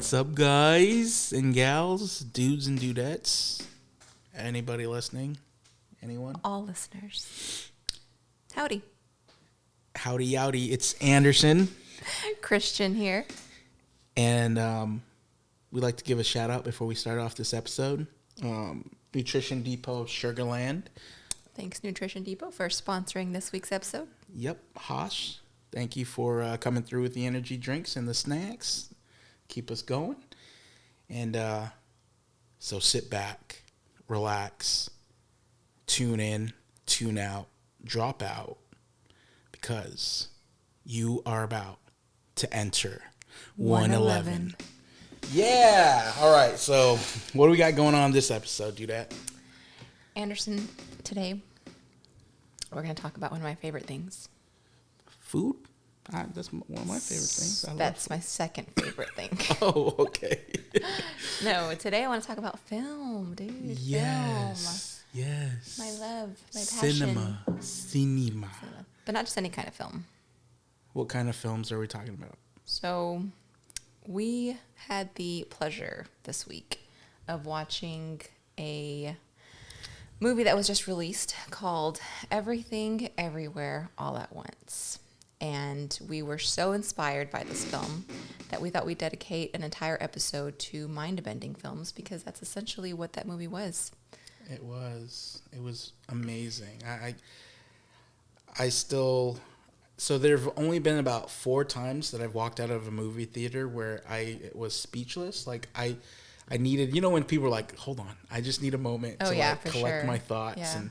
What's up, guys and gals, dudes and dudettes? Anybody listening? Anyone? All listeners. Howdy. Howdy, yowdy. It's Anderson. Christian here. And we'd like to give a shout out before we start off this episode. Nutrition Depot of Sugarland. Thanks, Nutrition Depot, for sponsoring this week's episode. Yep, Hosh. Thank you for coming through with the energy drinks and the snacks. Keep us going. And so sit back, relax, tune in, tune out, drop out, because you are about to enter 111. Yeah. All right. So what do we got going on this episode? Do that. Anderson, today we're going to talk about one of my favorite things. Food? That's one of my favorite things. That's my second favorite thing. Oh, okay. No, today I want to talk about film, dude. Yes. Film. Yes. My love, my passion. Cinema. But not just any kind of film. What kind of films are we talking about? So we had the pleasure this week of watching a movie that was just released called Everything Everywhere All at Once. And we were so inspired by this film that we thought we'd dedicate an entire episode to mind-bending films, because that's essentially what that movie was. It was amazing. I still, so there have only been about 4 times that I've walked out of a movie theater where I was speechless. Like I needed, when people are like, hold on, I just need a moment to collect my thoughts. Yeah. And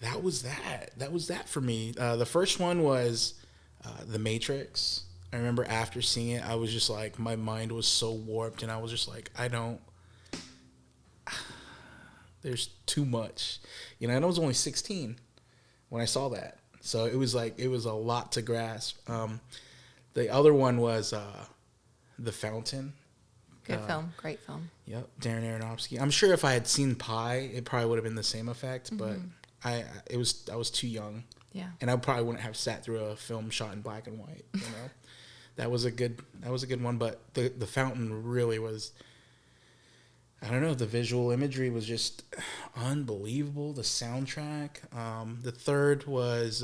that was that for me. The first one was The Matrix. I remember after seeing it, I was just like, my mind was so warped, and I was just like, there's too much. And I was only 16 when I saw that. So it was a lot to grasp. The other one was The Fountain. Good film. Great film. Yep, Darren Aronofsky. I'm sure if I had seen Pi, it probably would have been the same effect, but I was too young. Yeah. And I probably wouldn't have sat through a film shot in black and white, That was a good one, but the Fountain really was, I don't know, the visual imagery was just unbelievable, the soundtrack. The third was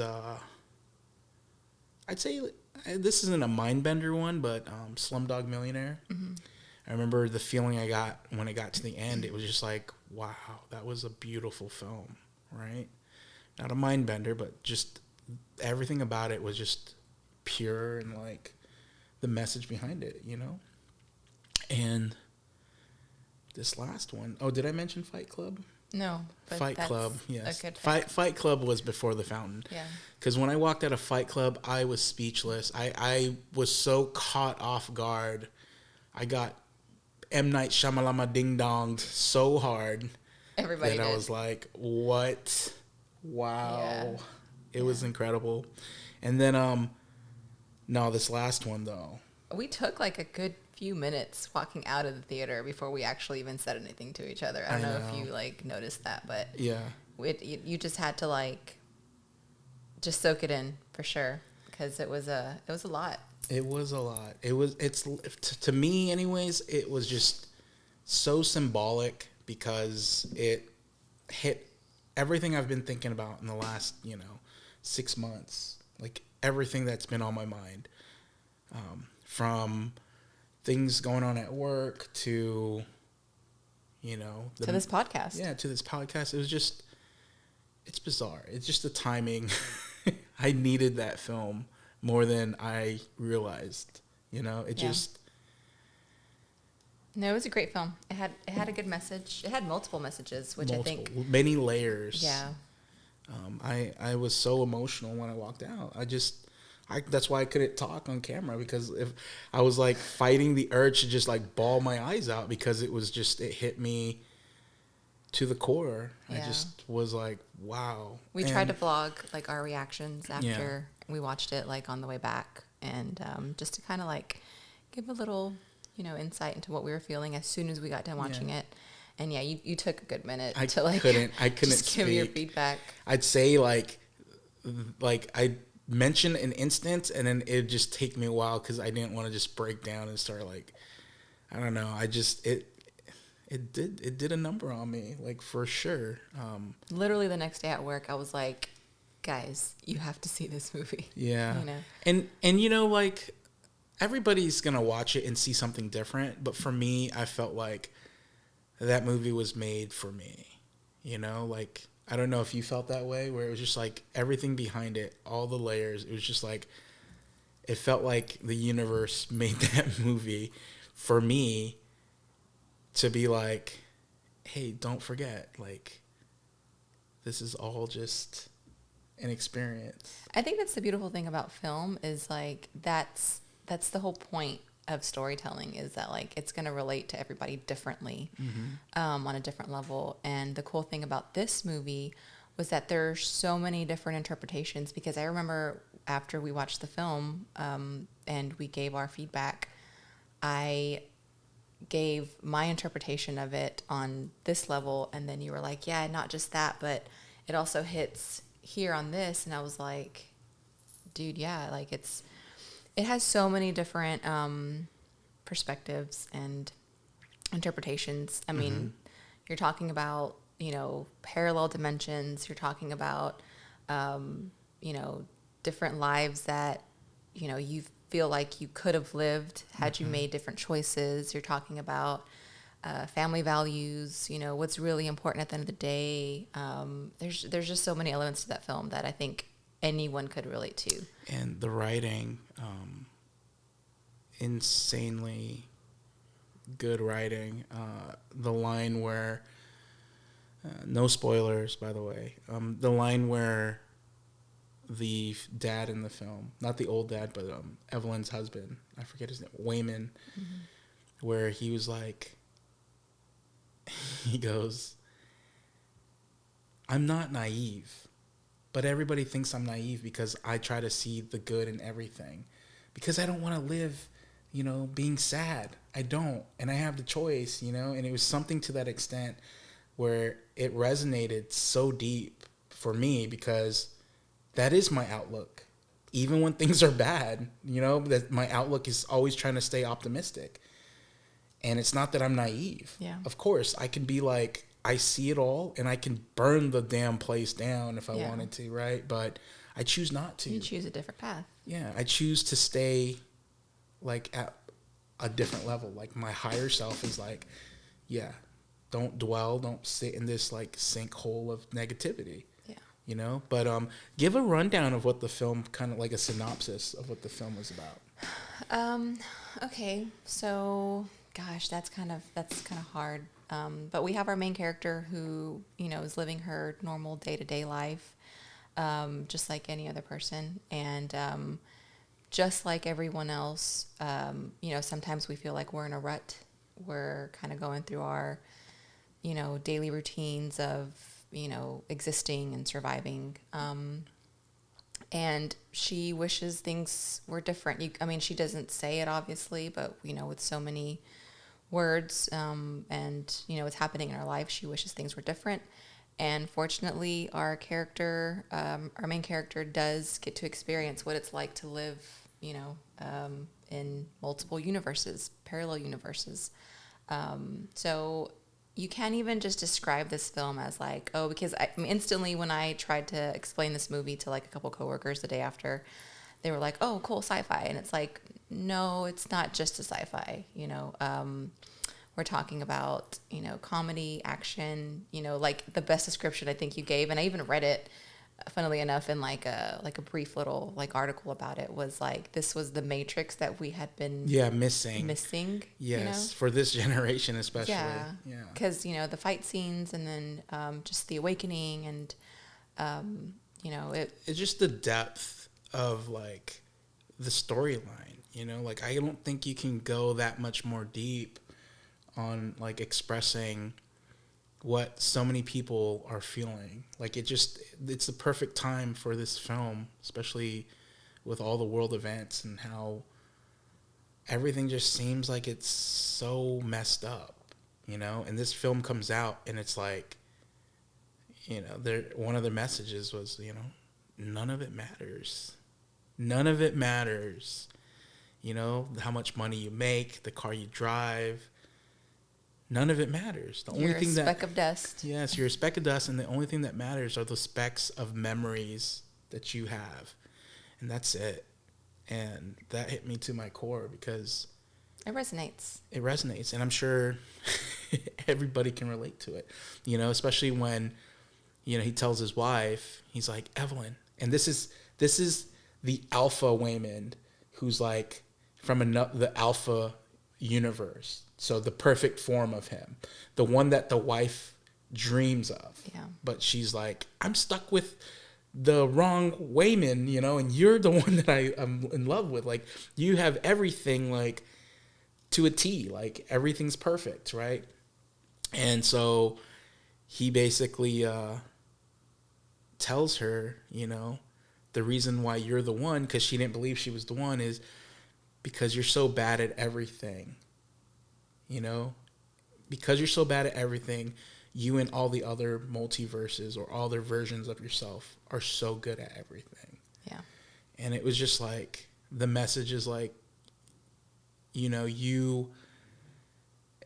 I'd say this isn't a mind bender one, but Slumdog Millionaire. Mm-hmm. I remember the feeling I got when it got to the end. It was just like, wow, that was a beautiful film, right? Not a mind bender, but just everything about it was just pure, and like the message behind it, And this last one, did I mention Fight Club? No. But Fight Club, yes. A good Fight Club was before The Fountain. Yeah. Because when I walked out of Fight Club, I was speechless. I was so caught off guard. I got M. Night Shyamalama ding-donged so hard. Everybody that did. I was like, what? Wow. Yeah. It was incredible. And then, this last one, though. We took like a good few minutes walking out of the theater before we actually even said anything to each other. I don't know if you noticed that, but yeah, you just had to just soak it in for sure, because it was a lot. It was a lot. To me anyways, it was just so symbolic, because it hit everything I've been thinking about in the last, 6 months. Like everything that's been on my mind. From things going on at work to, to this podcast. Yeah, to this podcast. It's bizarre. It's just the timing. I needed that film more than I realized. Just. No, it was a great film. It had a good message. It had multiple messages, which I think many layers. Yeah. I was so emotional when I walked out. That's why I couldn't talk on camera, because if I was fighting the urge to just bawl my eyes out, because it hit me to the core. Yeah. I just was like, wow. We tried to vlog our reactions after we watched it on the way back, and just to kind of give a little insight into what we were feeling as soon as we got done watching it. And you took a good minute to couldn't just give your feedback. I'd say I mention an instance, and then it'd just take me a while, because I didn't want to just break down and start I don't know. It did a number on me, like for sure. Literally the next day at work, I was like, guys, you have to see this movie. Yeah. You know? And like everybody's going to watch it and see something different, but for me, I felt like that movie was made for me. Like I don't know if you felt that way, where it was just like everything behind it, all the layers. It was just like it felt like the universe made that movie for me to be like, hey, don't forget, like this is all just an experience. I think that's the beautiful thing about film is like that's the whole point of storytelling, is that like it's going to relate to everybody differently, on a different level. And the cool thing about this movie was that there's so many different interpretations, because I remember after we watched the film, and we gave our feedback, I gave my interpretation of it on this level, and then you were like, yeah, not just that, but it also hits here on this. And I was like, dude, yeah, like it has so many different perspectives and interpretations. I mean, you're talking about, parallel dimensions. You're talking about, different lives that, you feel like you could have lived had you made different choices. You're talking about family values, what's really important at the end of the day. There's just so many elements to that film that I think anyone could relate to. And the writing, insanely good writing. The line where, no spoilers, by the way, the line where the dad in the film, not the old dad, but Evelyn's husband, I forget his name, Wayman, where he was like, he goes, I'm not naive, but everybody thinks I'm naive because I try to see the good in everything, because I don't want to live, being sad. I don't. And I have the choice, and it was something to that extent where it resonated so deep for me, because that is my outlook. Even when things are bad, that my outlook is always trying to stay optimistic. And it's not that I'm naive. Yeah. Of course, I can be like, I see it all and I can burn the damn place down if I wanted to, right? But I choose not to. You choose a different path. Yeah, I choose to stay like at a different level. Like my higher self is like, yeah, don't dwell, don't sit in this like sinkhole of negativity. Yeah. But give a rundown of what the film, kind of like a synopsis of what the film is about. Okay, so gosh, that's kind of hard. But we have our main character who, is living her normal day-to-day life, just like any other person. And just like everyone else, sometimes we feel like we're in a rut. We're kind of going through our, daily routines of, existing and surviving. And she wishes things were different. She doesn't say it, obviously, but, with so many words, and, it's happening in her life, she wishes things were different. And fortunately, our main character does get to experience what it's like to live, in multiple universes, parallel universes. So you can't even just describe this film as like, because instantly when I tried to explain this movie to like a couple coworkers the day after, they were like, oh, cool, sci-fi. And it's like, no, it's not just a sci-fi, we're talking about, comedy, action, like the best description I think you gave. And I even read it, funnily enough, in like a brief little like article about it, was like, this was the Matrix that we had been missing. Yes. For this generation, especially. Yeah. Because, the fight scenes, and then just the awakening, and, it's just the depth of like the storyline, like I don't think you can go that much more deep on like expressing what so many people are feeling. Like it's the perfect time for this film, especially with all the world events and how everything just seems like it's so messed up, and this film comes out and it's like, one of the messages was, none of it matters. None of it matters. How much money you make, the car you drive, none of it matters. The You're only thing a speck of dust. yes, you're a speck of dust, and the only thing that matters are the specks of memories that you have, and that's it. And that hit me to my core because It resonates. it resonates, and I'm sure everybody can relate to it. You know, especially when, you know, he tells his wife, he's like, Evelyn, and this is the alpha Waymond, who's like from the alpha universe, so the perfect form of him, the one that the wife dreams of. Yeah. But she's like, I'm stuck with the wrong Waymond, you know, and you're the one that I'm in love with. Like, you have everything, like, to a T, like everything's perfect, right? And so he basically tells her, you know, the reason why you're the one, because she didn't believe she was the one, is because you're so bad at everything. You know, because you're so bad at everything, you and all the other multiverses or all their versions of yourself are so good at everything. Yeah. And it was just like, the message is like, you know,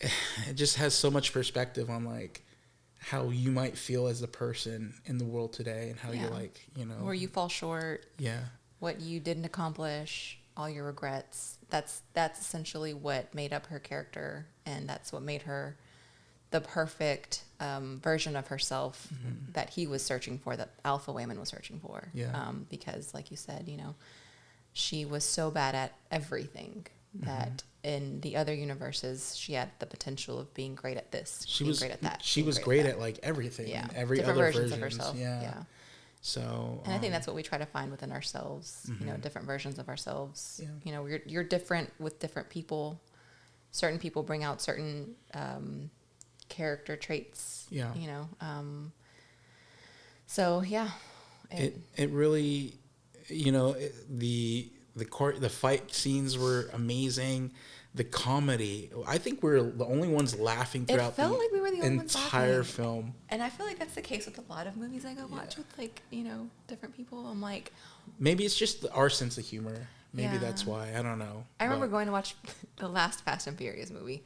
it just has so much perspective on like how you might feel as a person in the world today, and how you're like, you know, where you fall short. Yeah. What you didn't accomplish, all your regrets. That's essentially what made up her character, and that's what made her the perfect version of herself that he was searching for, that Alpha Waymond was searching for. Yeah. Because, like you said, you know, she was so bad at everything that in the other universes she had the potential of being great at this, She being was great at that. She was great at like everything. Yeah. Every Different other versions version of herself. Yeah. So, and I think that's what we try to find within ourselves, you know, different versions of ourselves. Yeah. You know, you're different with different people. Certain people bring out certain character traits. Yeah. You know, so yeah. It really, you know, the fight scenes were amazing. The comedy, I think we're the only ones laughing throughout. It felt like we were the only ones entire laughing. film. And I feel like that's the case with a lot of movies I go watch with, like, you know, different people. I'm like, maybe it's just our sense of humor. Maybe Yeah. that's why. I don't know. I remember going to watch the last Fast and Furious movie,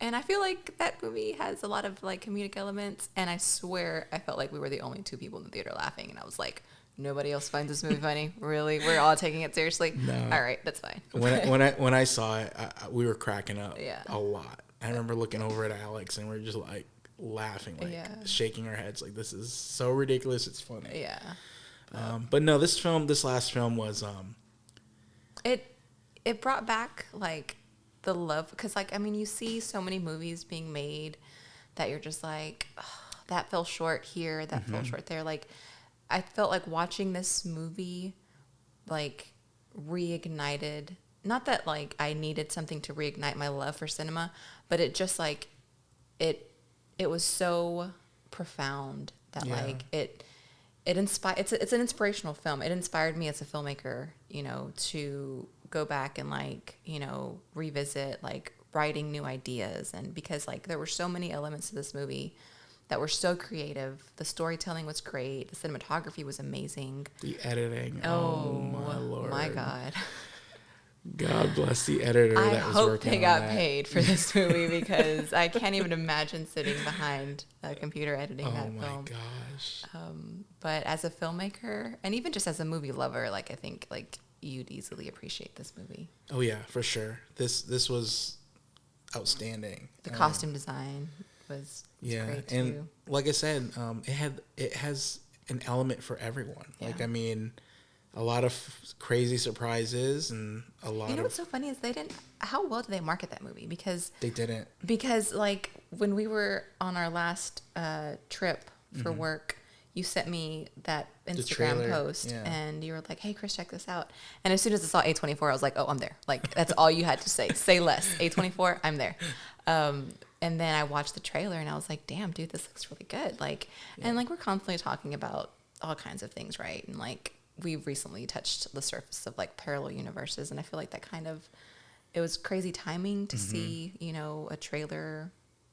and I feel like that movie has a lot of like comedic elements, and I swear I felt like we were the only two people in the theater laughing, and I was like, nobody else finds this movie funny? Really? We're all taking it seriously? No. All right, that's fine. when I saw it, we were cracking up Yeah. a lot. I remember looking over at Alex, and we are just like laughing, like shaking our heads, like, this is so ridiculous. It's funny. Yeah. But no, this last film was It brought back like the love, because like, I mean, you see so many movies being made that you're just like, oh, that fell short here, that fell short there. Like, I felt like watching this movie like reignited, not that like I needed something to reignite my love for cinema, but it just like it was so profound that like it inspired. It's an inspirational film. It inspired me as a filmmaker, you know, to go back and like, you know, revisit like writing new ideas. And because like there were so many elements to this movie that were so creative. The storytelling was great. The cinematography was amazing. the editing. Oh my Lord. my God. God bless the editor I that was hope working they on got that. paid for this movie, because I can't even imagine sitting behind a computer editing Oh that my film. gosh. But as a filmmaker, and even just as a movie lover, like I think like you'd easily appreciate this movie. Oh yeah, for sure. This was outstanding. The costume design was great too. And like I said, it has an element for everyone. Yeah. Like, I mean, a lot of crazy surprises and a lot You know of what's so funny is how well did they market that movie? Because like when we were on our last trip for work, you sent me that Instagram post and you were like, hey Chris, check this out. And as soon as I saw A24, I was like, oh, I'm there. Like, that's all you had to say less. A24, I'm there. And then I watched the trailer and I was like, damn, dude, this looks really good. Like, and like, we're constantly talking about all kinds of things, right? And like, we've recently touched the surface of like parallel universes, and I feel like that it was crazy timing to see, you know, a trailer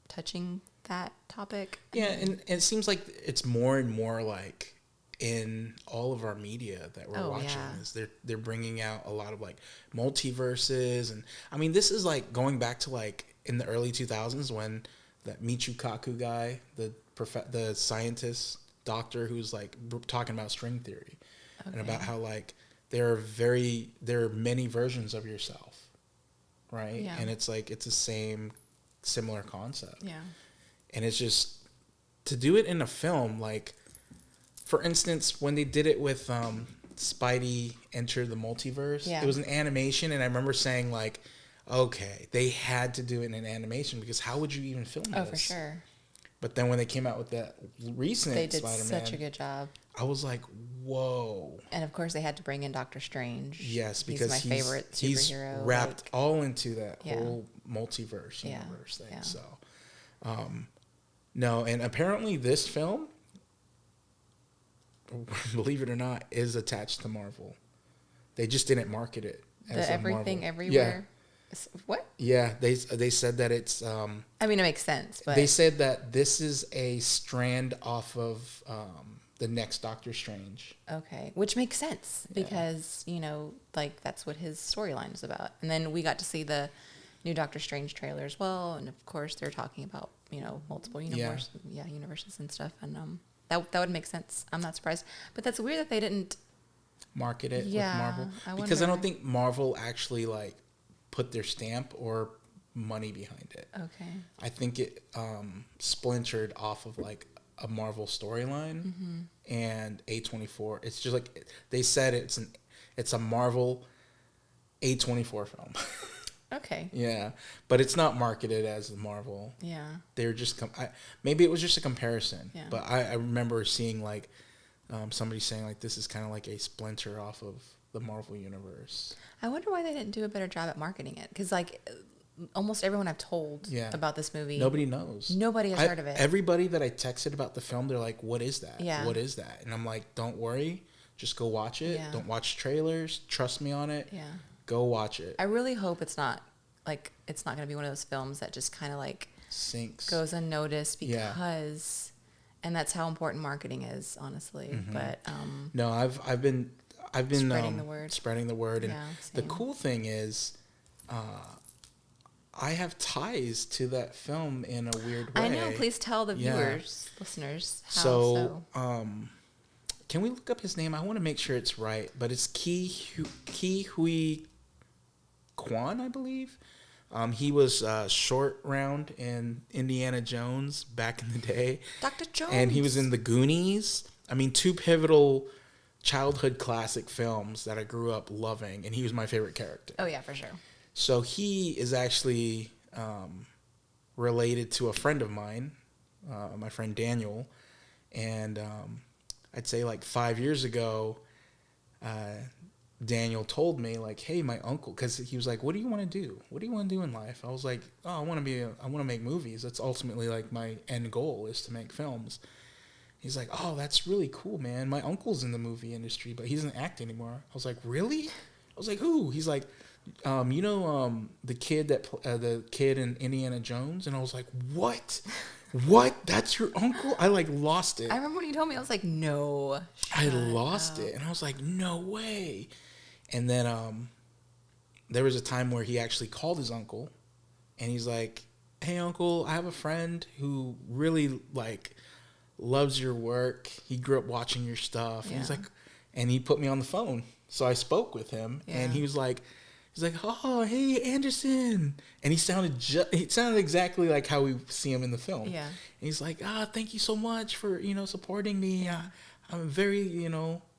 touching that topic. Yeah, and it seems like it's more and more like in all of our media that we're watching is they're bringing out a lot of like multiverses, and I mean, this is like going back to like in the early 2000s when that Michio Kaku guy, the scientist doctor who's like talking about string theory and about how like there are many versions of yourself, right? Yeah. And it's like it's the same similar concept. Yeah. And it's just to do it in a film, like for instance, when they did it with Spidey Enter the Multiverse, it was an animation, and I remember saying like, okay, they had to do it in an animation because how would you even film this? Oh, for sure. But then when they came out with that recent they did Spider-Man, such a good job. I was like, whoa. And of course, they had to bring in Doctor Strange. Yes, because he's my favorite superhero. He's wrapped all into that whole multiverse universe thing. Yeah. So, no, and apparently this film, believe it or not, is attached to Marvel. They just didn't market it as the Everything Marvel. Everywhere. Yeah. What? Yeah, they said that it's. I mean, it makes sense, but they said that this is a strand off of the next Doctor Strange. Okay, which makes sense because like that's what his storyline is about. And then we got to see the new Doctor Strange trailer as well, and of course they're talking about multiple universes and stuff, and that would make sense. I'm not surprised, but that's weird that they didn't market it with Marvel because I don't think Marvel actually like put their stamp or money behind it. Okay. I think it splintered off of like a Marvel storyline and A24. It's just like they said it's a Marvel A24 film. Okay. Yeah, but it's not marketed as Marvel. Yeah. They're just maybe it was just a comparison. Yeah. But I remember seeing like somebody saying like this is kind of like a splinter off of the Marvel universe. I wonder why they didn't do a better job at marketing it, because like almost everyone I've told about this movie, nobody knows. Nobody has heard of it. Everybody that I texted about the film, they're like, "What is that? Yeah. What is that?" And I'm like, "Don't worry, just go watch it. Yeah. Don't watch trailers. Trust me on it. Yeah. Go watch it." I really hope it's not going to be one of those films that just kind of like sinks, goes unnoticed because, and that's how important marketing is, honestly. Mm-hmm. But no, I've been spreading the word, and the cool thing is, I have ties to that film in a weird way. I know. Please tell the viewers, listeners, how so. Can we look up his name? I want to make sure it's right, but it's Ke Huy Quan, I believe. He was Short Round in Indiana Jones back in the day. Dr. Jones. And he was in The Goonies. I mean, two pivotal childhood classic films that I grew up loving, and he was my favorite character. Oh, yeah, for sure. So he is actually related to a friend of mine, my friend Daniel, and I'd say like 5 years ago, Daniel told me like, "Hey, my uncle," because he was like, "What do you want to do? What do you want to do in life?" I was like, "Oh, I want to make movies. That's ultimately like my end goal is to make films." He's like, "Oh, that's really cool, man. My uncle's in the movie industry, but he doesn't act anymore." I was like, "Really?" I was like, "Who?" He's like, the kid in Indiana Jones," and I was like, "What? What? That's your uncle?" I like lost it. I remember when you told me, I was like, "No." I lost it, and I was like, "No way!" And then there was a time where he actually called his uncle, and he's like, "Hey, uncle, I have a friend who really like loves your work. He grew up watching your stuff." And he's like, and he put me on the phone, so I spoke with him, and he was like. He's like, "Oh, hey, Anderson," and he sounded exactly like how we see him in the film. Yeah. And he's like, "Thank you so much for supporting me. I'm very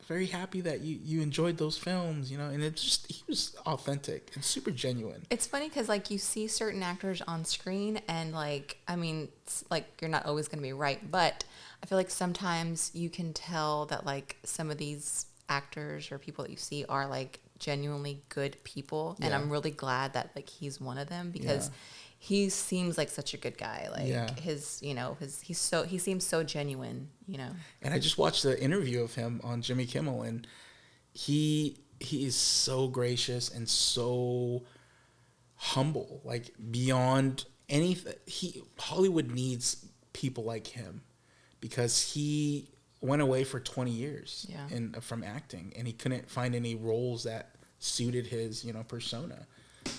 very happy that you enjoyed those films, And it's just he was authentic and super genuine. It's funny because like you see certain actors on screen, and like I mean, it's like you're not always going to be right, but I feel like sometimes you can tell that like some of these actors or people that you see are like genuinely good people, and I'm really glad that like he's one of them because he seems like such a good guy. Like he seems so genuine, And I just watched the interview of him on Jimmy Kimmel, and he is so gracious and so humble, like beyond anything. Hollywood needs people like him because he went away for 20 years from acting, and he couldn't find any roles that suited his persona.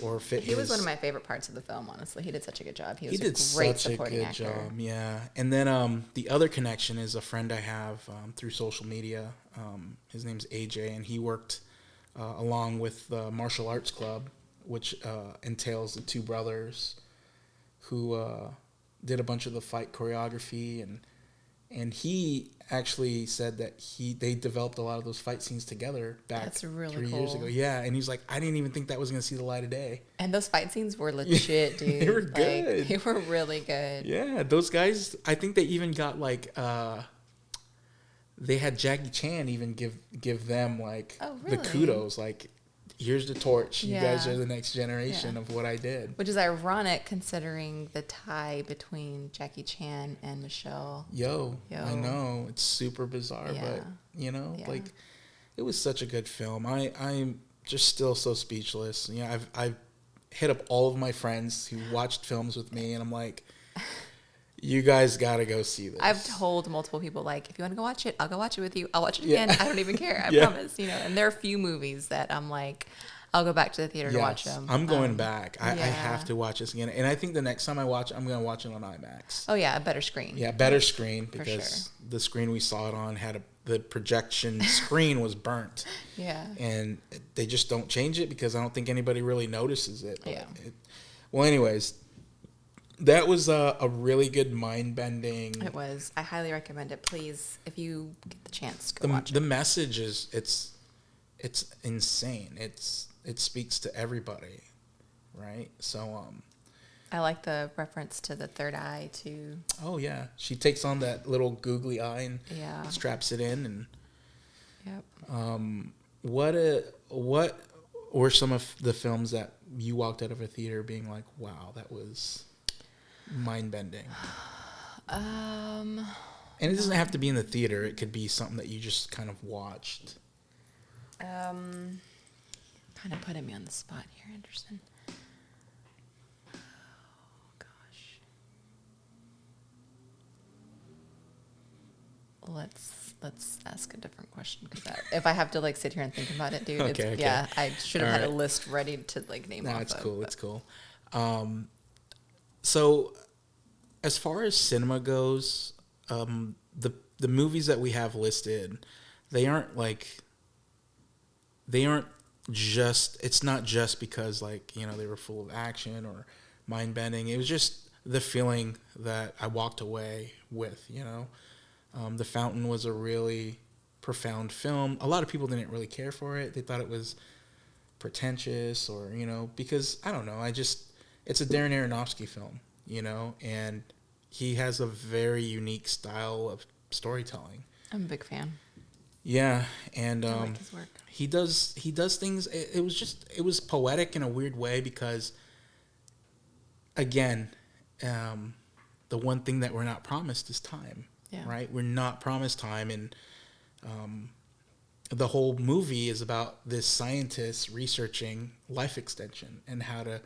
or fit He was his. one of my favorite parts of the film. Honestly, he did such a good job. He was He did a great such a supporting good actor. job, yeah. And then the other connection is a friend I have through social media. His name's AJ, and he worked along with the martial arts club, which entails the two brothers who did a bunch of the fight choreography, and he actually said that they developed a lot of those fight scenes together back That's really 3 cool. years ago. Yeah, and he's like, I didn't even think that was going to see the light of day. And those fight scenes were legit, dude. They were Like, good. they were really good. Yeah, those guys. I think they even got like they had Jackie Chan even give them like Oh, the really? kudos, like here's the torch. You guys Yeah. are the next generation Yeah. of what I did. Which is ironic considering the tie between Jackie Chan and Michelle. Yo, I Yo. know it's super bizarre, Yeah. but you know, Yeah. like it was such a good film. I'm just still so speechless. You know, I've hit up all of my friends who watched films with me, and I'm like, you guys got to go see this. I've told multiple people, like, if you want to go watch it, I'll go watch it with you. I'll watch it Yeah. again. I don't even care. I Yeah. promise. You know, and there are a few movies that I'm like, I'll go back to the theater to watch them. I'm going back. I yeah. have to watch this again, and I think the next time I watch, I'm going to watch it on IMAX. Oh yeah, a better screen. Yeah, better screen For because sure. the screen we saw it on the projection screen was burnt, Yeah. and they just don't change it because I don't think anybody really notices it. But Yeah. Well, anyways, that was a really good mind bending. It was. I highly recommend it. Please, if you get the chance, go watch The it. message is it's insane. It speaks to everybody, right? So I like the reference to the third eye too. oh yeah, she takes on that little googly eye and Yeah. straps it in. And Yep. what were some of the films that you walked out of a theater being like, wow, that was mind bending? And it doesn't have to be in the theater. It could be something that you just kind of watched. Kind of putting me on the spot here, Anderson. Oh gosh. Let's ask a different question because if I have to like sit here and think about it, dude, Okay. yeah, I should have All had a right. list ready to like name No, off it's of, cool. but- It's cool. So, as far as cinema goes, the movies that we have listed, they aren't just. It's not just because like they were full of action or mind bending. It was just the feeling that I walked away with. The Fountain was a really profound film. A lot of people didn't really care for it. They thought it was pretentious or because I don't know, it's a Darren Aronofsky film, and he has a very unique style of storytelling. I'm a big fan. Yeah, and I like his work. he does things. It was poetic in a weird way because again, the one thing that we're not promised is time. Yeah. Right? We're not promised time, and the whole movie is about this scientist researching life extension and how to,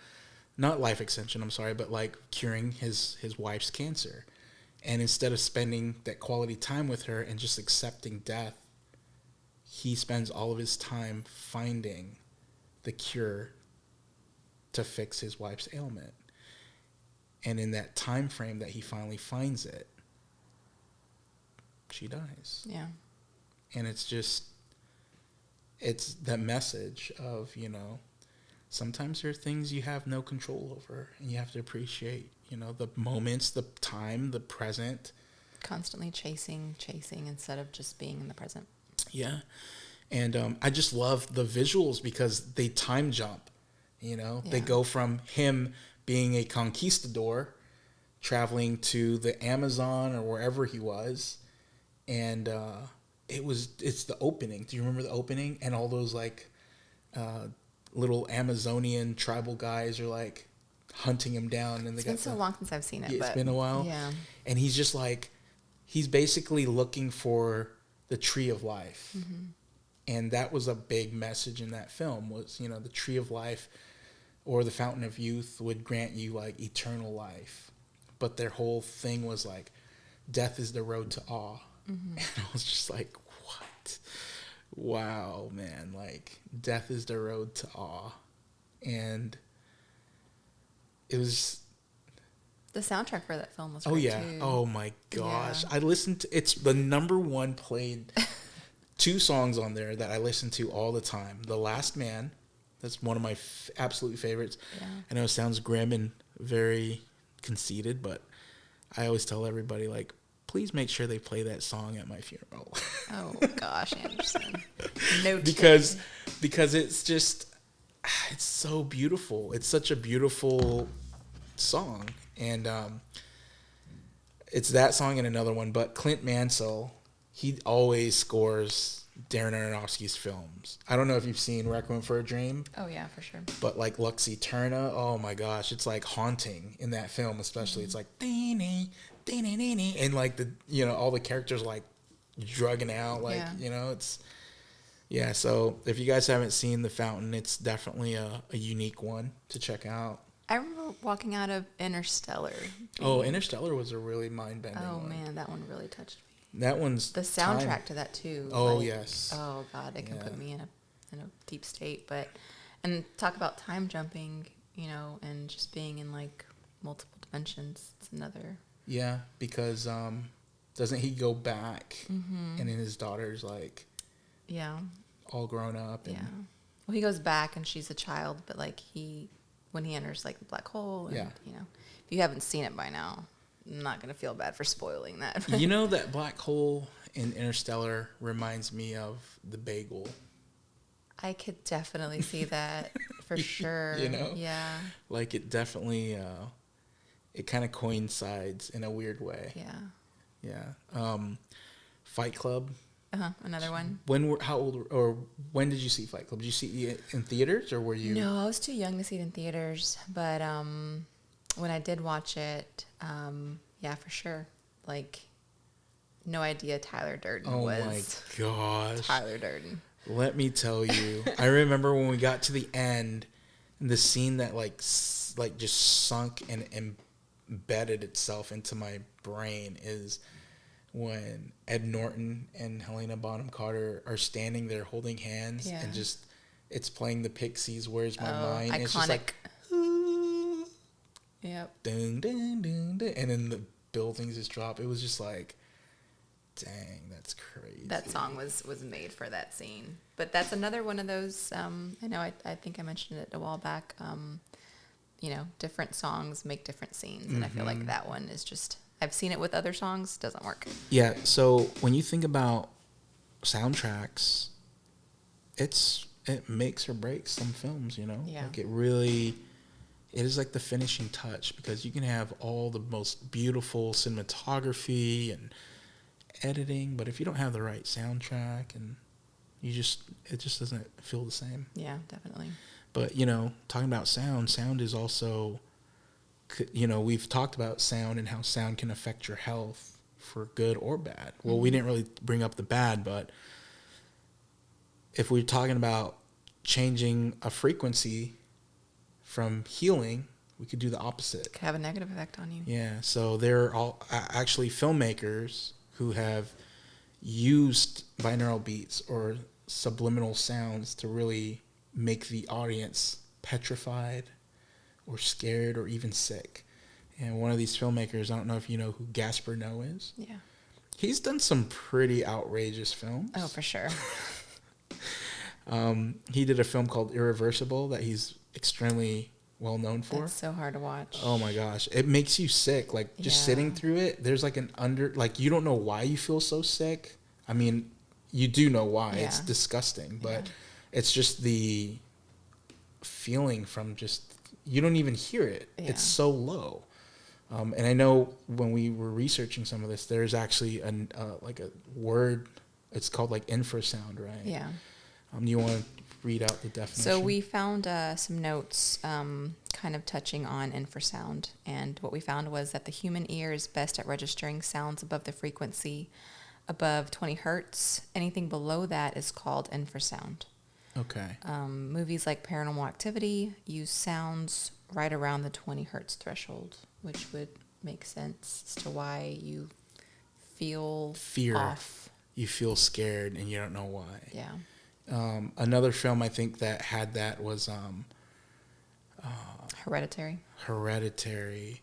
not life extension, I'm sorry, but like curing his wife's cancer. And instead of spending that quality time with her and just accepting death, he spends all of his time finding the cure to fix his wife's ailment. And in that time frame that he finally finds it, she dies. Yeah. And it's that message of, sometimes there are things you have no control over and you have to appreciate, the moments, the time, the present. Constantly chasing instead of just being in the present. Yeah. And I just love the visuals because they time jump, They go from him being a conquistador traveling to the Amazon or wherever he was. And it's the opening. Do you remember the opening? And all those like little Amazonian tribal guys are like hunting him down. And It's been so long since I've seen it. Yeah, but it's been a while. Yeah. And he's just like, he's basically looking for the tree of life. Mm-hmm. And that was a big message in that film was, the tree of life or the fountain of youth would grant you like eternal life. But their whole thing was like, death is the road to awe. Mm-hmm. And I was just like, what? Wow, man. Like, death is the road to awe. And it was. The soundtrack for that film was Oh great yeah. too. Oh my gosh. Yeah. I listened to it's the number one played two songs on there that I listen to all the time. The Last Man, that's one of my absolute favorites. Yeah. I know it sounds grim and very conceited, but I always tell everybody like, please make sure they play that song at my funeral. Oh gosh, Anderson. No because it's just it's so beautiful. It's such a beautiful song, and it's that song and another one. But Clint Mansell, he always scores Darren Aronofsky's films. I don't know if you've seen Requiem for a Dream, Oh yeah, for sure. but like Lux Eterna, oh my gosh, it's like haunting in that film, especially. It's like dee-nee, dee-nee-nee-nee, and like the all the characters like drugging out, like it's yeah. So if you guys haven't seen The Fountain, it's definitely a unique one to check out. I remember walking out of Interstellar. Oh, Interstellar was a really mind-bending Oh one. man, that one really touched me. That one's The soundtrack to that too. Oh, yes. Oh god, it can put me in a deep state. But and talk about time jumping, and just being in like multiple dimensions. It's another. Yeah, because doesn't he go back and then his daughter's like Yeah. all grown up? And Yeah. Well, he goes back and she's a child, but like when he enters like the black hole, and, if you haven't seen it by now, I'm not gonna feel bad for spoiling that. You know that black hole in Interstellar reminds me of the bagel. I could definitely see that for sure. Yeah. Like it definitely it kind of coincides in a weird way. Yeah. Yeah. Fight Club. Another one. When did you see Fight Club? Did you see it in theaters or were you? No, I was too young to see it in theaters, but when I did watch it, yeah, for sure. Like, no idea Tyler Durden was. Oh my gosh. Tyler Durden. Let me tell you. I remember when we got to the end, the scene that like just sunk and embedded itself into my brain is when Ed Norton and Helena Bonham Carter are standing there holding hands and just it's playing the Pixies, Where's My Mind? Iconic. It's just like, Yep. dun, dun, dun, dun, and then the buildings just drop. It was just like, dang, that's crazy. That song was made for that scene. But that's another one of those, I know I think I mentioned it a while back, different songs make different scenes. And I feel like that one is just, I've seen it with other songs, doesn't work. Yeah, so when you think about soundtracks, it makes or breaks some films, Yeah. Like it is like the finishing touch because you can have all the most beautiful cinematography and editing, but if you don't have the right soundtrack and it just doesn't feel the same. Yeah, definitely. But, talking about sound is also, we've talked about sound and how sound can affect your health for good or bad. Well, we didn't really bring up the bad, but if we're talking about changing a frequency from healing, we could do the opposite. Could have a negative effect on you. Yeah, so there are all actually filmmakers who have used binaural beats or subliminal sounds to really make the audience petrified or scared or even sick. And one of these filmmakers, I don't know if you know who Gaspar Noé is. Yeah. He's done some pretty outrageous films. Oh, for sure. He did a film called Irreversible that he's extremely well known for. That's so hard to watch. Oh my gosh. It makes you sick. Like just sitting through it, there's like you don't know why you feel so sick. I mean, you do know why. Yeah. It's disgusting, but it's just the feeling from you don't even hear it. Yeah. It's so low. And I know when we were researching some of this, there's actually a word, it's called like infrasound, right? Yeah. You want to read out the definition? So we found some notes kind of touching on infrasound. And what we found was that the human ear is best at registering sounds above the frequency above 20 hertz. Anything below that is called infrasound. Okay. Movies like Paranormal Activity use sounds right around the 20 hertz threshold, which would make sense as to why you feel fear off. You feel scared and you don't know why. Yeah. Another film I think that had that was Hereditary. Hereditary.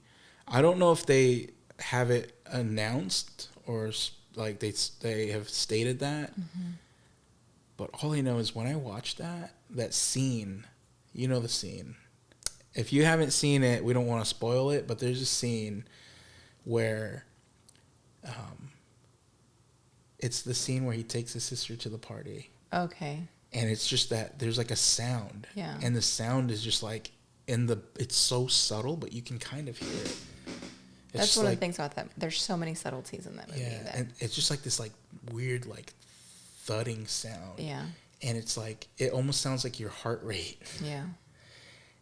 I don't know if they have it announced or like they have stated that. But all I know is when I watched that scene, you know the scene. If you haven't seen it, we don't want to spoil it, but there's a scene where it's the scene where he takes his sister to the party. Okay. And it's just that there's like a sound. Yeah. And the sound is just like it's so subtle, but you can kind of hear it. That's one of the things about that. There's so many subtleties in that movie. Yeah, and it's just like this like weird like thudding sound. Yeah. And it's like, it almost sounds like your heart rate. Yeah.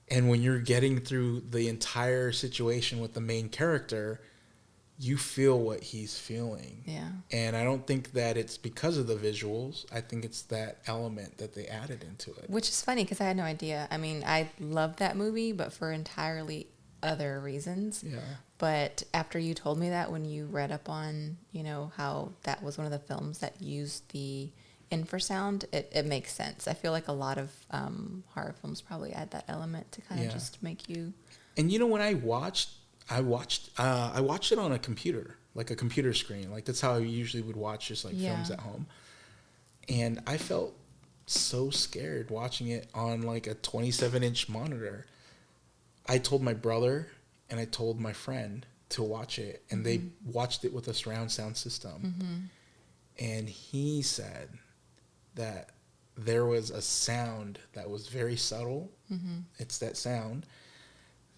And when you're getting through the entire situation with the main character, you feel what he's feeling. Yeah. And I don't think that it's because of the visuals. I think it's that element that they added into it. Which is funny because I had no idea. I mean, I love that movie, but for entirely other reasons. Yeah. But after you told me that, when you read up on, how that was one of the films that used the infrasound, it makes sense. I feel like a lot of horror films probably add that element to kind of just make you. And when I watched it on a computer, like a computer screen. Like that's how I usually would watch just like films at home. And I felt so scared watching it on like a 27-inch monitor. I told my brother and I told my friend to watch it, and they watched it with a surround sound system. And he said that there was a sound that was very subtle. It's that sound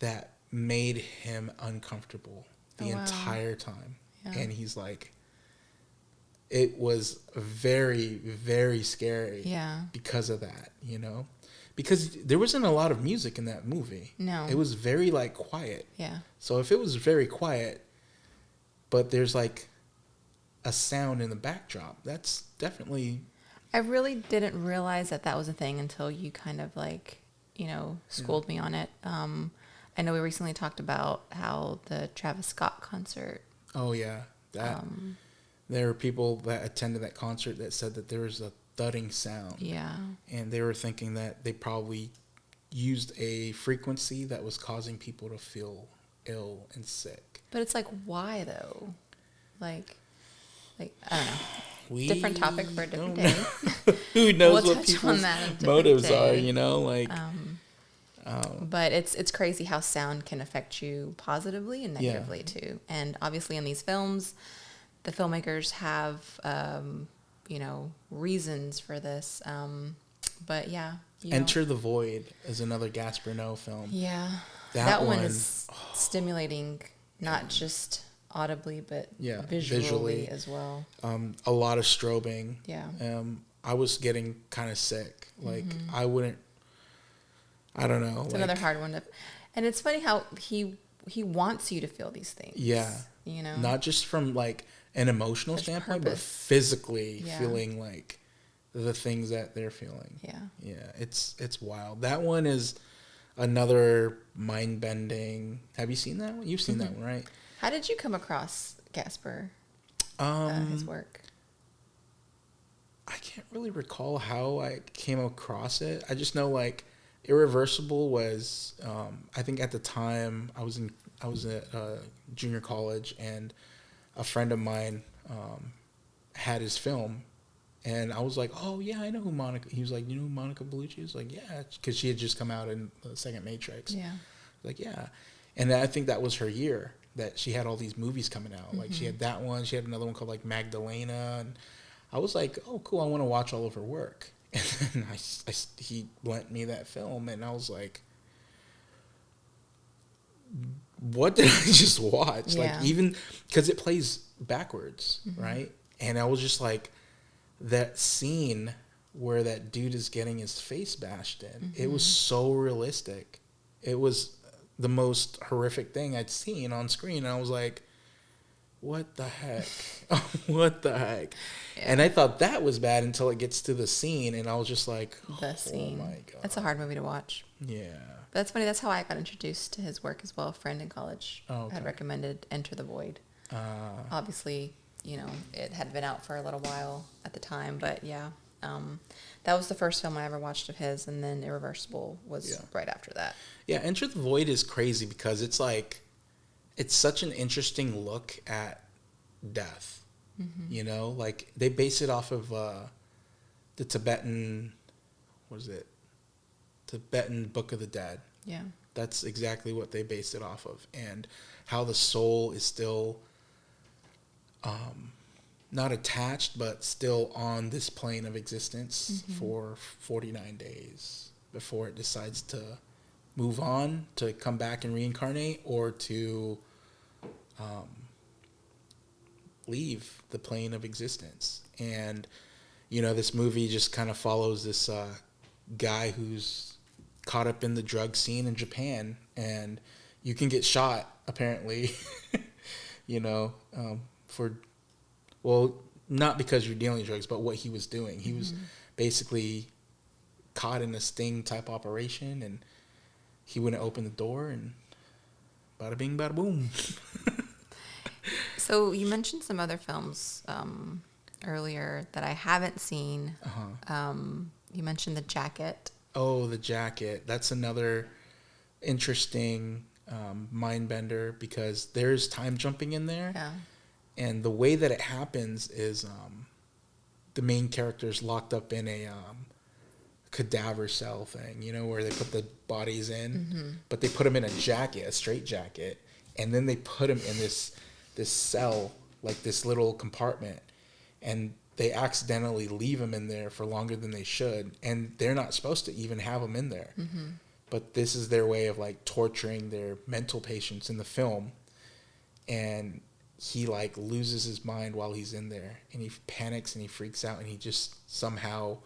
that made him uncomfortable the entire time. Yeah. And he's like, it was very, very scary because of that, because there wasn't a lot of music in that movie. No. It was very like quiet. Yeah. So if it was very quiet, but there's like a sound in the backdrop, that's definitely. I really didn't realize that was a thing until you kind of like, schooled me on it. I know we recently talked about how the Travis Scott concert. Oh yeah. There were people that attended that concert that said that there was a thudding sound. Yeah. And they were thinking that they probably used a frequency that was causing people to feel ill and sick. But it's like, why though? Like I don't know. Different topic for a different day. Who knows what people's motives are, but it's crazy how sound can affect you positively and negatively too. And obviously in these films, the filmmakers have, reasons for this. But yeah. Enter the Void is another Gaspar Noé film. Yeah. That one is stimulating, not just audibly, but visually as well. A lot of strobing. Yeah. I was getting kind of sick. Like I don't know. It's another hard one and it's funny how he wants you to feel these things. Yeah. Not just from like an emotional standpoint, but physically feeling like the things that they're feeling. Yeah. Yeah. It's wild. That one is another mind bending. Have you seen that one? You've seen that one, right? How did you come across Gaspar? His work? I can't really recall how I came across it. I just know like Irreversible was, I think at the time I was at junior college, and a friend of mine had his film, and I was like, oh yeah, I know who Monica. He was like, you know who Monica Bellucci is? Like, yeah, because she had just come out in the second Matrix. Yeah, like yeah, and I think that was her year that she had all these movies coming out. Like she had that one, she had another one called like Magdalena, and I was like, oh cool, I want to watch all of her work. And then he lent me that film, and I was like, what did I just watch? Yeah. Like, even because it plays backwards, right? And I was just like, that scene where that dude is getting his face bashed in, it was so realistic. It was the most horrific thing I'd seen on screen. And I was like, what the heck? What the heck? Yeah. And I thought that was bad until it gets to the scene, and I was just like, the scene. Oh my God. That's a hard movie to watch. Yeah. But that's funny. That's how I got introduced to his work as well. A friend in college had recommended Enter the Void. Obviously, it had been out for a little while at the time, but yeah, That was the first film I ever watched of his, and then Irreversible was Yeah. right after that. Yeah, Enter the Void is crazy because it's like, it's such an interesting look at death. You know, like they base it off of the Tibetan, what is it? Tibetan Book of the Dead. Yeah. That's exactly what they based it off of, and how the soul is still not attached, but still on this plane of existence for 49 days before it decides to move on, to come back and reincarnate, or to leave the plane of existence. And, you know, this movie just kind of follows this guy who's caught up in the drug scene in Japan, and you can get shot, apparently, you know, for, well, not because you're dealing drugs, but what he was doing. He was basically caught in a sting type operation, and he wouldn't open the door, and bada bing, bada boom. So you mentioned some other films earlier that I haven't seen. You mentioned The Jacket. Oh, The Jacket. That's another interesting mind bender because there's time jumping in there. Yeah. And the way that it happens is the main character's locked up in a cadaver cell thing, you know, where they put the bodies in, but they put them in a jacket, a straight jacket, and then they put them in this cell, like this little compartment, and they accidentally leave them in there for longer than they should, and they're not supposed to even have them in there. But this is their way of like torturing their mental patients in the film, and he like loses his mind while he's in there, and he panics and he freaks out, and he just somehow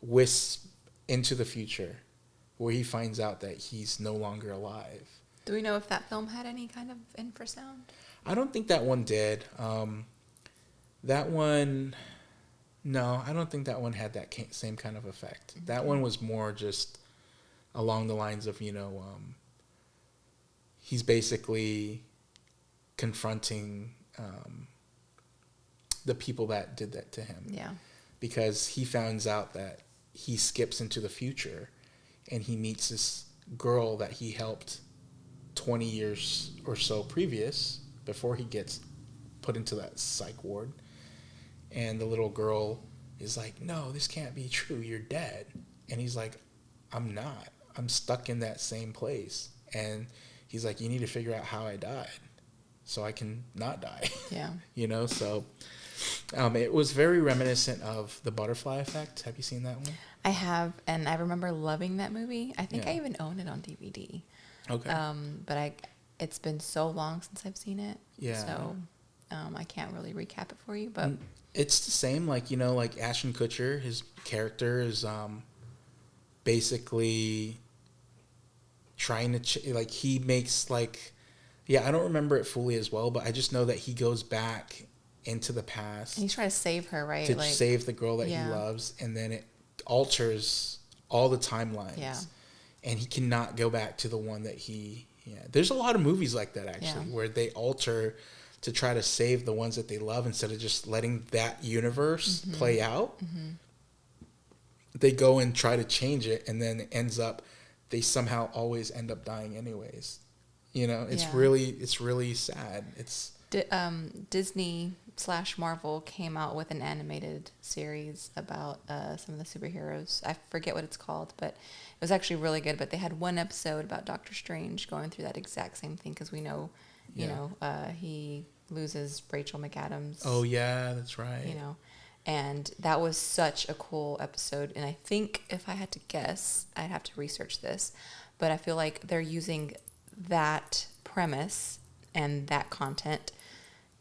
whisks into the future where he finds out that he's no longer alive. Do we know if that film had any kind of infrasound? I don't think that one did. That one, no, I don't think that one had that same kind of effect. That one was more just along the lines of, you know, he's basically confronting the people that did that to him. Yeah. Because he finds out that he skips into the future and he meets this girl that he helped 20 years or so previous before he gets put into that psych ward. And the little girl is like, no, this can't be true. You're dead. And he's like, I'm not. I'm stuck in that same place. And he's like, you need to figure out how I died so I can not die. Yeah. You know, so it was very reminiscent of The Butterfly Effect. Have you seen that one? I have, and I remember loving that movie. I think Yeah. I even own it on DVD. Okay. But it's been so long since I've seen it. Yeah. So I can't really recap it for you, but It's the same, like, you know, like Ashton Kutcher, his character is basically trying to, like, he makes, like, yeah, I don't remember it fully as well, but I just know that he goes back into the past he's trying to save her, right? to save the girl that Yeah. he loves, and then it alters all the timelines. Yeah. And he cannot go back to the one that there's a lot of movies like that, actually, Yeah. where they alter to try to save the ones that they love instead of just letting that universe play out. They go and try to change it, and then it ends up, they somehow always end up dying anyways. You know, it's Yeah. really sad. It's Disney/Marvel came out with an animated series about some of the superheroes. I forget what it's called, but it was actually really good. But they had one episode about Doctor Strange going through that exact same thing, because we know, you know, he loses Rachel McAdams. Oh yeah, that's right. You know, and that was such a cool episode. And I think if I had to guess, I'd have to research this, but I feel like they're using that premise and that content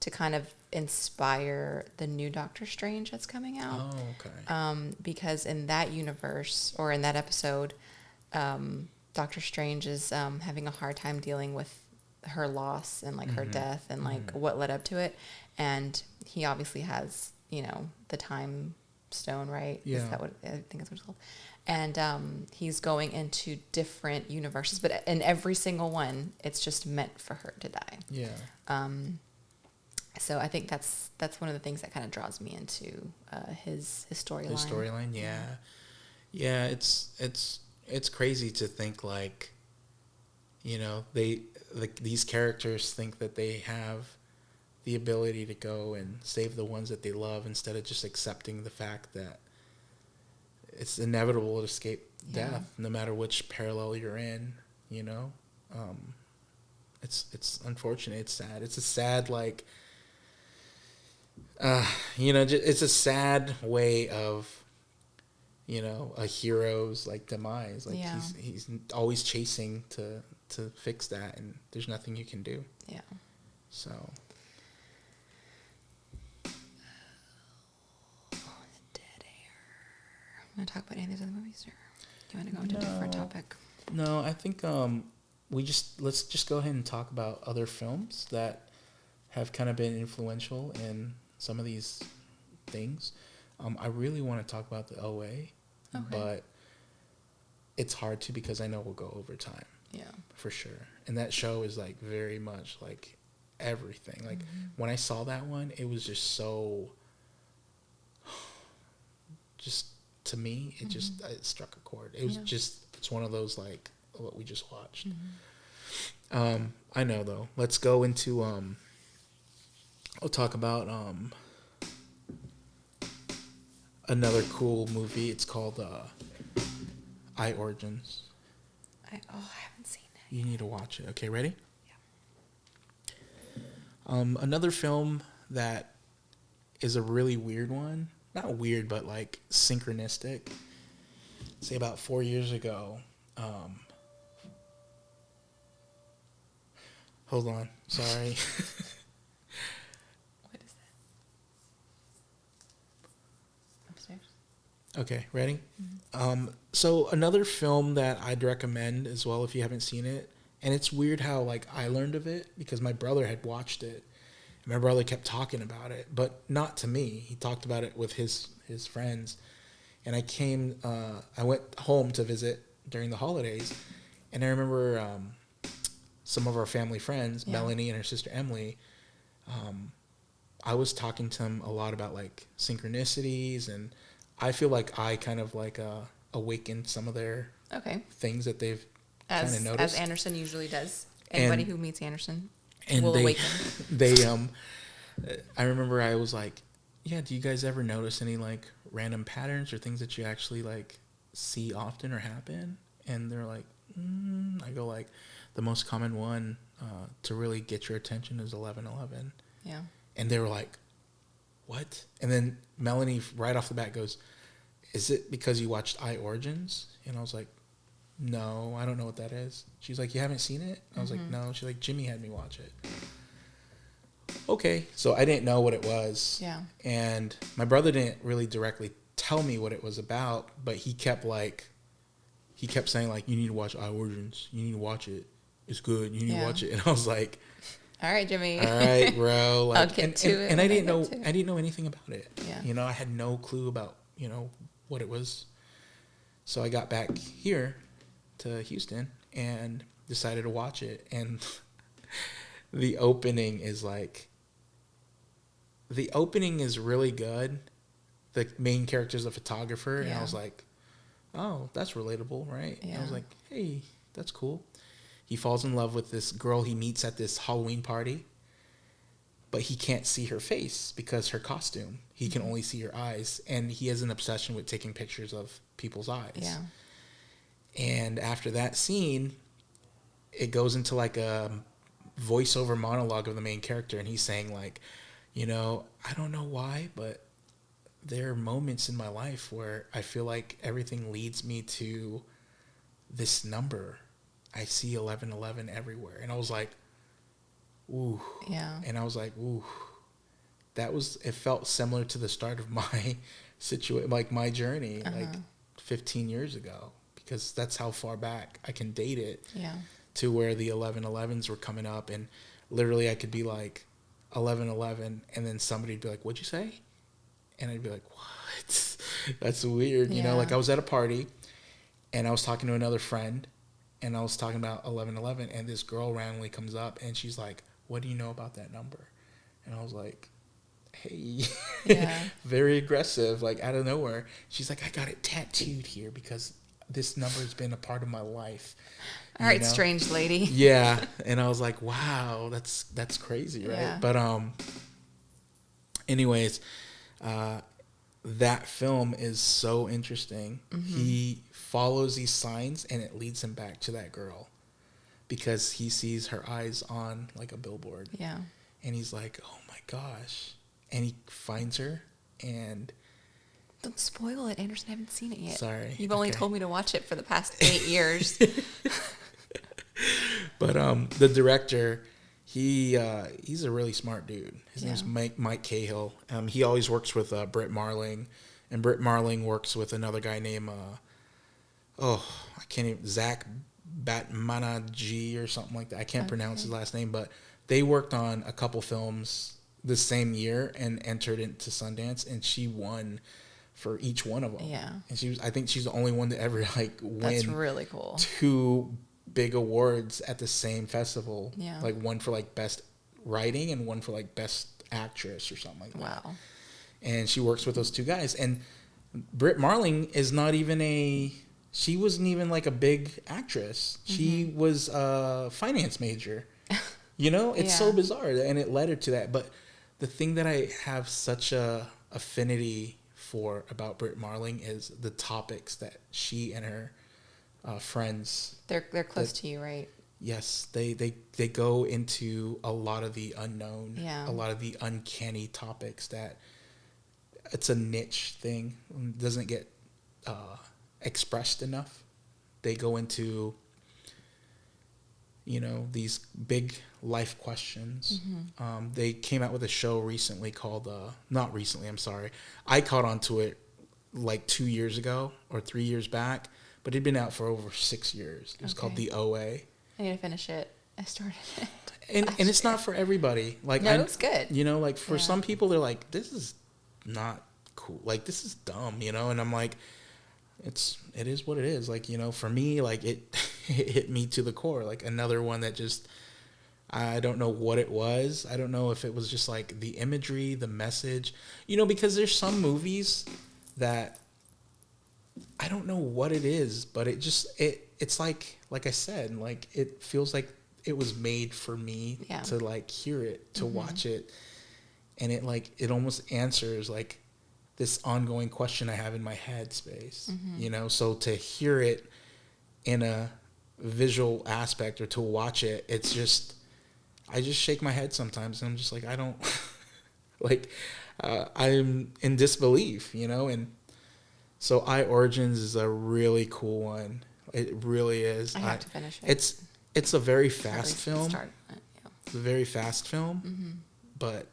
to kind of inspire the new Doctor Strange that's coming out. Oh, okay. Because in that universe, or in that episode, Doctor Strange is having a hard time dealing with her loss and like her death and like what led up to it. And he obviously has, you know, the time stone, right? Yeah. Is that what, I think that's what it's called. And he's going into different universes, but in every single one, it's just meant for her to die. Yeah. So I think that's one of the things that kind of draws me into his storyline. His storyline, yeah. Yeah, it's crazy to think like, you know, these characters think that they have the ability to go and save the ones that they love instead of just accepting the fact that it's inevitable to escape death, no matter which parallel you're in. You know, it's unfortunate. It's sad. It's a sad like, you know, it's a sad way of, you know, a hero's like demise. Like he's always chasing to fix that, and there's nothing you can do. Yeah. So. Dead air. Want to talk about any of these other movies, or do you want to go into a different topic? No, I think let's just go ahead and talk about other films that have kind of been influential in some of these things. I really want to talk about the OA, but it's hard to because I know we'll go over time. Yeah, for sure. And that show is like very much like everything. Like when I saw that one, it was just so. Just to me, it just it struck a chord. It was it's one of those like what we just watched. I know though. Let's go into I'll talk about another cool movie. It's called I Origins. I haven't seen it. You need to watch it. Okay, ready? Yeah. Another film that is a really weird one. Not weird, but like synchronistic. Say about 4 years ago. Hold on. Sorry. What is that? Upstairs. Okay, ready? So another film that I'd recommend as well if you haven't seen it, and it's weird how like I learned of it because my brother had watched it. My brother kept talking about it, but not to me. He talked about it with his friends. And I went home to visit during the holidays. And I remember some of our family friends, Melanie and her sister Emily, I was talking to them a lot about like synchronicities. And I feel like I kind of like awakened some of their things that they've kind of noticed. As Anderson usually does. Anybody who meets Anderson. And I remember I was like, yeah, do you guys ever notice any like random patterns or things that you actually like see often or happen? And they're like, I go like, the most common one to really get your attention is 11:11. Yeah. And they were like, what? And then Melanie right off the bat goes, is it because you watched I Origins? And I was like, no, I don't know what that is. She's like, you haven't seen it? I was like, no. She's like, Jimmy had me watch it. Okay. So I didn't know what it was. Yeah. And my brother didn't really directly tell me what it was about, but he kept saying like, you need to watch I Origins. You need to watch it. It's good. You need to watch it. And I was like, all right, Jimmy. All right, bro. Like, I'll get to it. And I didn't know anything about it. Yeah. You know, I had no clue about, you know, what it was. So I got back here to Houston and decided to watch it, and the opening is really good. The main character is a photographer, and I was like, oh, that's relatable, right? Yeah. I was like, hey, that's cool. He falls in love with this girl he meets at this Halloween party, but he can't see her face because her costume. He can only see her eyes, and he has an obsession with taking pictures of people's eyes. Yeah. And after that scene, it goes into like a voiceover monologue of the main character, and he's saying like, you know, I don't know why, but there are moments in my life where I feel like everything leads me to this number. I see 1111 everywhere. And I was like, ooh. Yeah. And I was like, ooh. It felt similar to the start of my like my journey, like 15 years ago. Because that's how far back I can date it to where the 1111s were coming up. And literally I could be like 1111 and then somebody'd be like, what'd you say? And I'd be like, what? That's weird. You know, like I was at a party and I was talking to another friend and I was talking about 1111 and this girl randomly comes up and she's like, what do you know about that number? And I was like, hey, Yeah. very aggressive, like out of nowhere. She's like, I got it tattooed here because this number's been a part of my life. All right, strange lady. Yeah. And I was like, wow, that's crazy, right? Yeah. But anyways, that film is so interesting. He follows these signs and it leads him back to that girl because he sees her eyes on like a billboard. Yeah. And he's like, oh my gosh. And he finds her and... Don't spoil it, Anderson. I haven't seen it yet. Sorry. You've only Okay. told me to watch it for the past 8 years. But the director, he's a really smart dude. His name's Yeah. Mike Cahill. He always works with Britt Marling, and Britt Marling works with another guy named I can't even, Zach Batmanaji or something like that. I can't pronounce his last name, but they worked on a couple films the same year and entered into Sundance, and she won for each one of them. Yeah. And I think she's the only one to ever like win That's really cool. 2 big awards at the same festival. Yeah. Like one for like best writing and one for like best actress or something like that. Wow. And she works with those 2 guys. And Britt Marling is not even she wasn't even like a big actress. She was a finance major. You know, it's so Yeah. bizarre, and it led her to that. But the thing that I have such a affinity for about Britt Marling is the topics that she and her friends. They're close to you, right? Yes, they go into a lot of the unknown, Yeah. a lot of the uncanny topics that it's a niche thing, doesn't get expressed enough. They go into, these big life questions. They came out with a show recently called, not recently, I'm sorry. I caught onto it like 2 years ago or 3 years back, but it'd been out for over 6 years. It was called Okay. The OA. I need to finish it. I started it. And it's not for everybody. Like, No, it's good. Like for Yeah. some people, they're like, this is not cool. Like, this is dumb, And I'm like, it is what it is. Like, for me, like it hit me to the core. Like another one that just, I don't know what it was. I don't know if it was just like the imagery, the message, because there's some movies that I don't know what it is, but it's like I said, like it feels like it was made for me Yeah. to like hear it, to watch it. And it almost answers like this ongoing question I have in my head space, so to hear it in a visual aspect or to watch it, it's just, I just shake my head sometimes and I'm just like, I don't like, I'm in disbelief, and so I Origins is a really cool one. It really is. I have to finish it. It's a very Or at fast least film. start it, yeah. It's a very fast film, but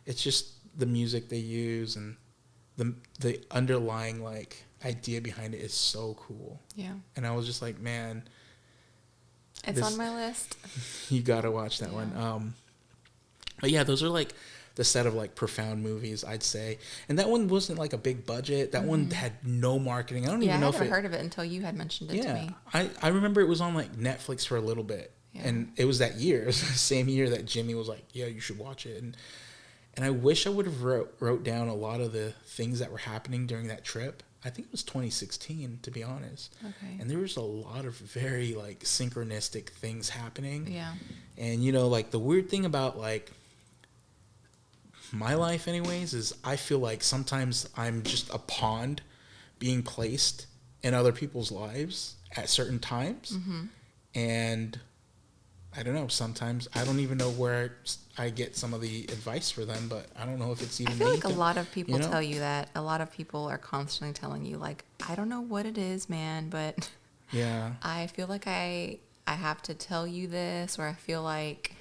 it's just the music they use and the underlying like idea behind it is so cool. Yeah. And I was just like, man, It's on my list. you gotta watch that one. But yeah, those are like the set of like profound movies, I'd say. And that one wasn't like a big budget. That one had no marketing. I don't Yeah, I even know if never it heard of it until you had mentioned it to me. I remember it was on like Netflix for a little bit. Yeah. And it was that year. It was the same year that Jimmy was like, yeah, you should watch it. And I wish I would have wrote down a lot of the things that were happening during that trip. I think it was 2016, to be honest. Okay. And there was a lot of very like synchronistic things happening. Yeah. And like the weird thing about like my life anyways is I feel like sometimes I'm just a pond being placed in other people's lives at certain times. And I don't know, sometimes I don't even know where I get some of the advice for them, but I don't know if it's even I feel me like a lot of people you know? tell you that. A lot of people are constantly telling you, like, I don't know what it is, man, but Yeah. I feel like I have to tell you this, or I feel like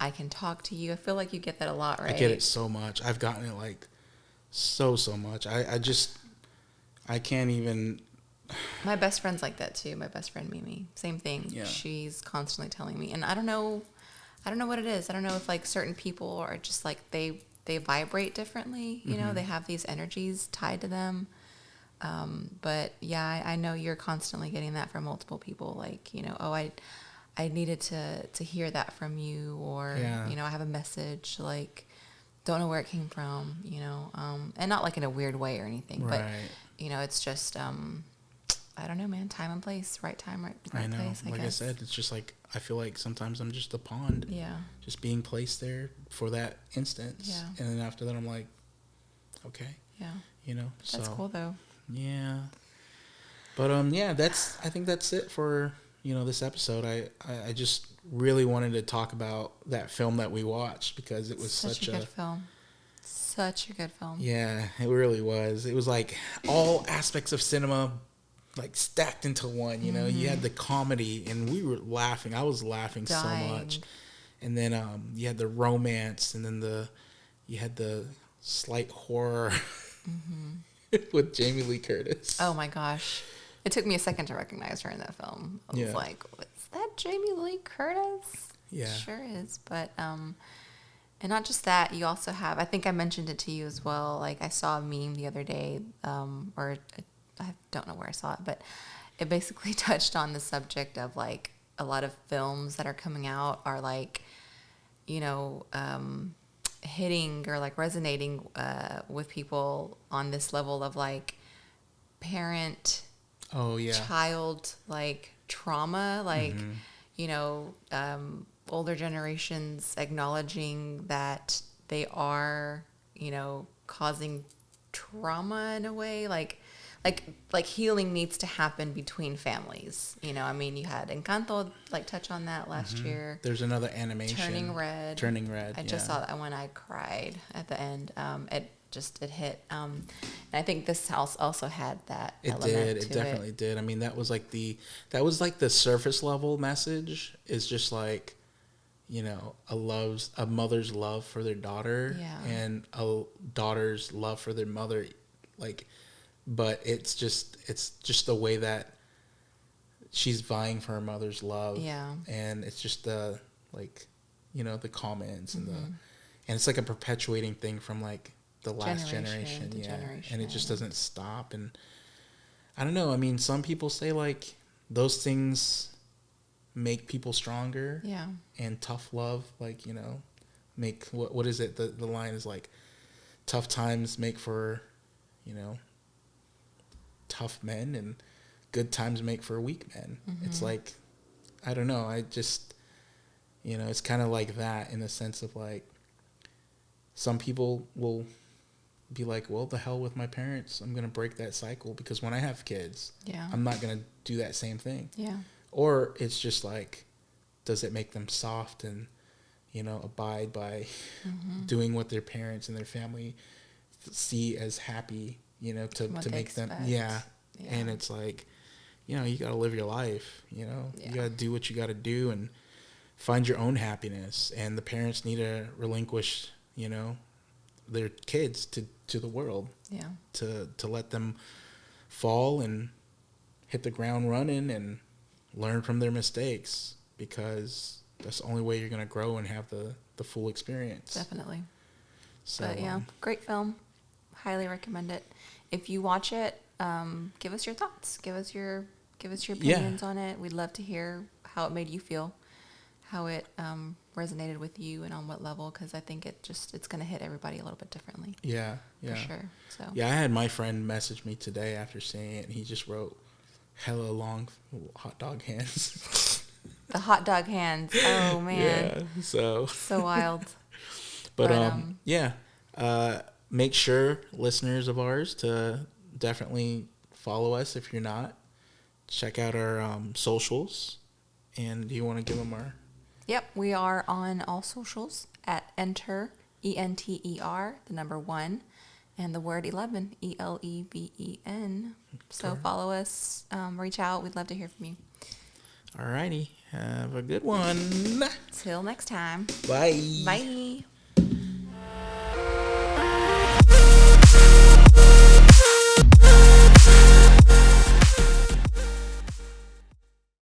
I can talk to you. I feel like you get that a lot, right? I get it so much. I've gotten it like so much. I can't even. My best friend's like that too. My best friend Mimi, same thing. Yeah. She's constantly telling me, and I don't know what it is. I don't know if like certain people are just like they vibrate differently. You know, they have these energies tied to them. But yeah, I know you're constantly getting that from multiple people. Like, oh, I needed to hear that from you, or Yeah. I have a message. Like, don't know where it came from, and not like in a weird way or anything, but Right. it's just I don't know, man. Time and place, right time, right I know. place. I Like I guess. said, it's just like I feel like sometimes I'm just a pond, Yeah. just being placed there for that instance. Yeah. And then after that, I'm like, okay, Yeah. So That's cool though. yeah. But yeah, I think that's it for this episode. I just really wanted to talk about that film that we watched because it was such a good film. Such a good film. Yeah, it really was. It was like all aspects of cinema like stacked into one, You had the comedy and we were laughing. I was laughing Dying. so much. And then you had the romance and then you had the slight horror with Jamie Lee Curtis. Oh my gosh. It took me a second to recognize her in that film. I was like, is that Jamie Lee Curtis? Yeah. Sure is. But and not just that, you also have, I think I mentioned it to you as well. Like I saw a meme the other day, or I don't know where I saw it, but it basically touched on the subject of like a lot of films that are coming out are like, hitting or like resonating with people on this level of like parent child like trauma, like older generations acknowledging that they are causing trauma in a way, like healing needs to happen between families. You had Encanto like touch on that last year. There's another animation, Turning Red. I just yeah. saw that one. I cried at the end. It hit. And I think this house also had that element to It definitely did. I mean, that was like the surface level message is just like, a mother's love for their daughter and a daughter's love for their mother, like, but it's just the way that she's vying for her mother's love. Yeah. And it's just the comments and and it's like a perpetuating thing from like the last generation. And it just doesn't stop. And I don't know. I mean, some people say like those things make people stronger. Yeah. And tough love, like, make what is it? The line is like tough times make for, tough men and good times make for weak men. It's like, I don't know. I just, it's kind of like that in the sense of like, some people will be like, well, the hell with my parents. I'm going to break that cycle because when I have kids, I'm not going to do that same thing. Yeah. Or it's just like, does it make them soft and, abide by doing what their parents and their family see as happy, to make them, And it's like, you got to live your life, you got to do what you got to do and find your own happiness. And the parents need to relinquish, their kids to the world, to let them fall and hit the ground running and learn from their mistakes, because that's the only way you're going to grow and have the full experience. Definitely. So, but yeah, great film. Highly recommend it. If you watch it, give us your thoughts. Give us your opinions on it. We'd love to hear how it made you feel, how it resonated with you, and on what level, because I think it's going to hit everybody a little bit differently. Yeah. For sure. So. Yeah, I had my friend message me today after seeing it, and he just wrote hella long hot dog hands. The hot dog hands. Oh, man. Yeah, so wild. But make sure, listeners of ours, to definitely follow us if you're not. Check out our socials. And do you want to give them our... Yep, we are on all socials at Enter, ENTER, the number 1, and the word 11, ELEVEN. So follow us, reach out. We'd love to hear from you. All righty. Have a good one. Till next time. Bye. Bye.